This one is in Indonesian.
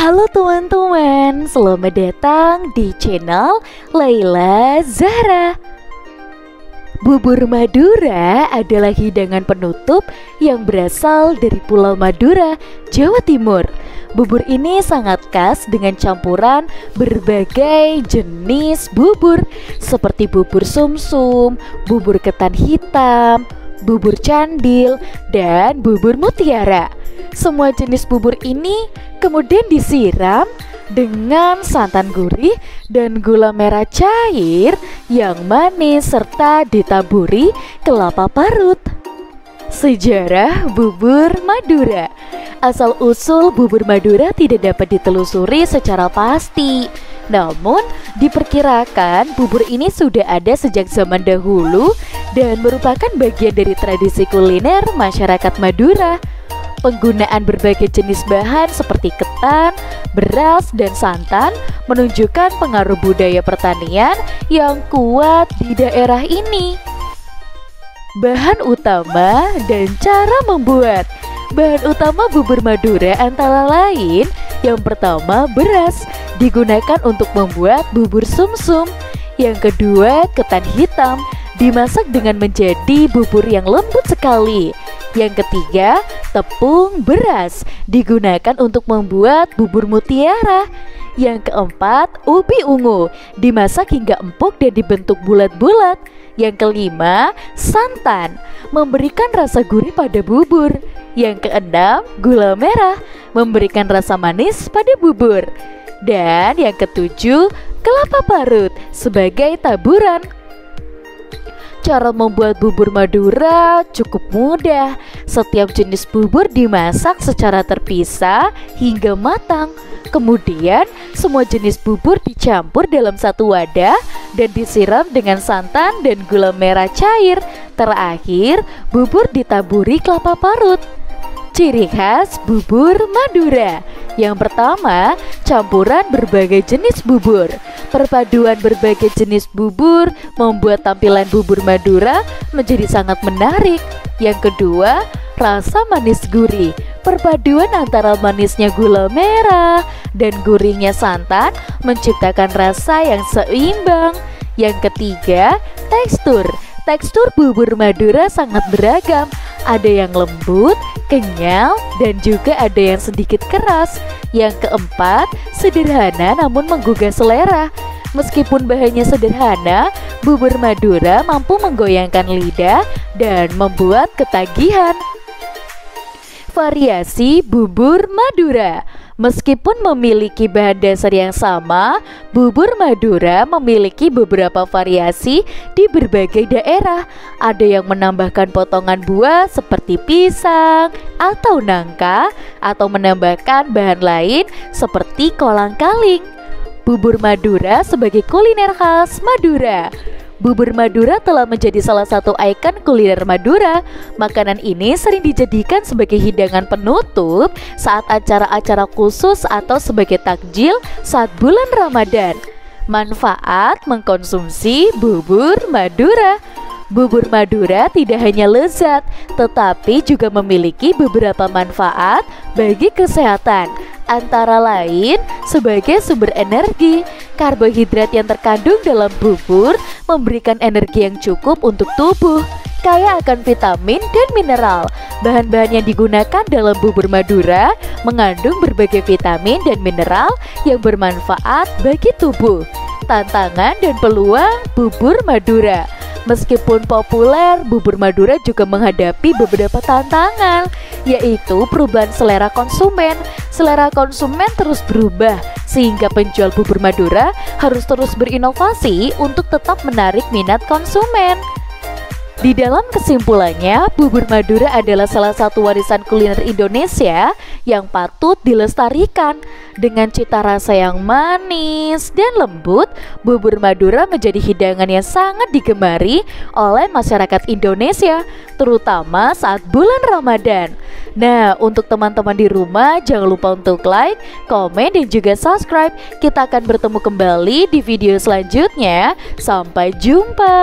Halo teman-teman, selamat datang di channel Laila Zahra. Bubur Madura adalah hidangan penutup yang berasal dari Pulau Madura, Jawa Timur. Bubur ini sangat khas dengan campuran berbagai jenis bubur seperti bubur sumsum, bubur ketan hitam, bubur candil, dan bubur mutiara. Semua jenis bubur ini kemudian disiram dengan santan gurih dan gula merah cair yang manis serta ditaburi kelapa parut. Sejarah bubur Madura. Asal-usul bubur Madura tidak dapat ditelusuri secara pasti. Namun diperkirakan bubur ini sudah ada sejak zaman dahulu dan merupakan bagian dari tradisi kuliner masyarakat Madura. Penggunaan berbagai jenis bahan seperti ketan, beras, dan santan menunjukkan pengaruh budaya pertanian yang kuat di daerah ini. Bahan utama dan cara membuat. Bahan utama bubur Madura antara lain: yang pertama, beras, digunakan untuk membuat bubur sumsum. Yang kedua, ketan hitam, dimasak dengan menjadi bubur yang lembut sekali. Yang ketiga, tepung beras, digunakan untuk membuat bubur mutiara. Yang keempat, ubi ungu, dimasak hingga empuk dan dibentuk bulat-bulat. Yang kelima, santan, memberikan rasa gurih pada bubur. Yang keenam, gula merah, memberikan rasa manis pada bubur. Dan yang ketujuh, kelapa parut sebagai taburan. Cara membuat bubur Madura cukup mudah. Setiap jenis bubur dimasak secara terpisah hingga matang. Kemudian semua jenis bubur dicampur dalam satu wadah dan disiram dengan santan dan gula merah cair. Terakhir, bubur ditaburi kelapa parut. Ciri khas bubur Madura. Yang pertama, campuran berbagai jenis bubur. Perpaduan berbagai jenis bubur membuat tampilan bubur Madura menjadi sangat menarik. Yang kedua, rasa manis gurih. Perpaduan antara manisnya gula merah dan gurihnya santan menciptakan rasa yang seimbang. Yang ketiga, tekstur. Tekstur bubur Madura sangat beragam. Ada yang lembut, kenyal, dan juga ada yang sedikit keras. Yang keempat, sederhana namun menggugah selera. Meskipun bahannya sederhana, bubur Madura mampu menggoyangkan lidah dan membuat ketagihan. Variasi bubur Madura. Meskipun memiliki bahan dasar yang sama, bubur Madura memiliki beberapa variasi di berbagai daerah. Ada yang menambahkan potongan buah seperti pisang atau nangka, atau menambahkan bahan lain seperti kolang-kaling. Bubur Madura sebagai kuliner khas Madura. Bubur Madura telah menjadi salah satu ikon kuliner Madura. Makanan ini sering dijadikan sebagai hidangan penutup saat acara-acara khusus atau sebagai takjil saat bulan Ramadan. Manfaat mengkonsumsi bubur Madura. Bubur Madura tidak hanya lezat, tetapi juga memiliki beberapa manfaat bagi kesehatan. Antara lain sebagai sumber energi. Karbohidrat yang terkandung dalam bubur memberikan energi yang cukup untuk tubuh, kaya akan vitamin dan mineral. Bahan-bahan yang digunakan dalam bubur Madura mengandung berbagai vitamin dan mineral yang bermanfaat bagi tubuh. Tantangan dan peluang bubur Madura. Meskipun populer, bubur Madura juga menghadapi beberapa tantangan, yaitu perubahan selera konsumen. Selera konsumen terus berubah, sehingga penjual bubur Madura harus terus berinovasi untuk tetap menarik minat konsumen. Di dalam kesimpulannya, bubur Madura adalah salah satu warisan kuliner Indonesia yang patut dilestarikan. Dengan cita rasa yang manis dan lembut, bubur Madura menjadi hidangan yang sangat digemari oleh masyarakat Indonesia, terutama saat bulan Ramadan. Nah, untuk teman-teman di rumah, jangan lupa untuk like, komen, dan juga subscribe. Kita akan bertemu kembali di video selanjutnya. Sampai jumpa.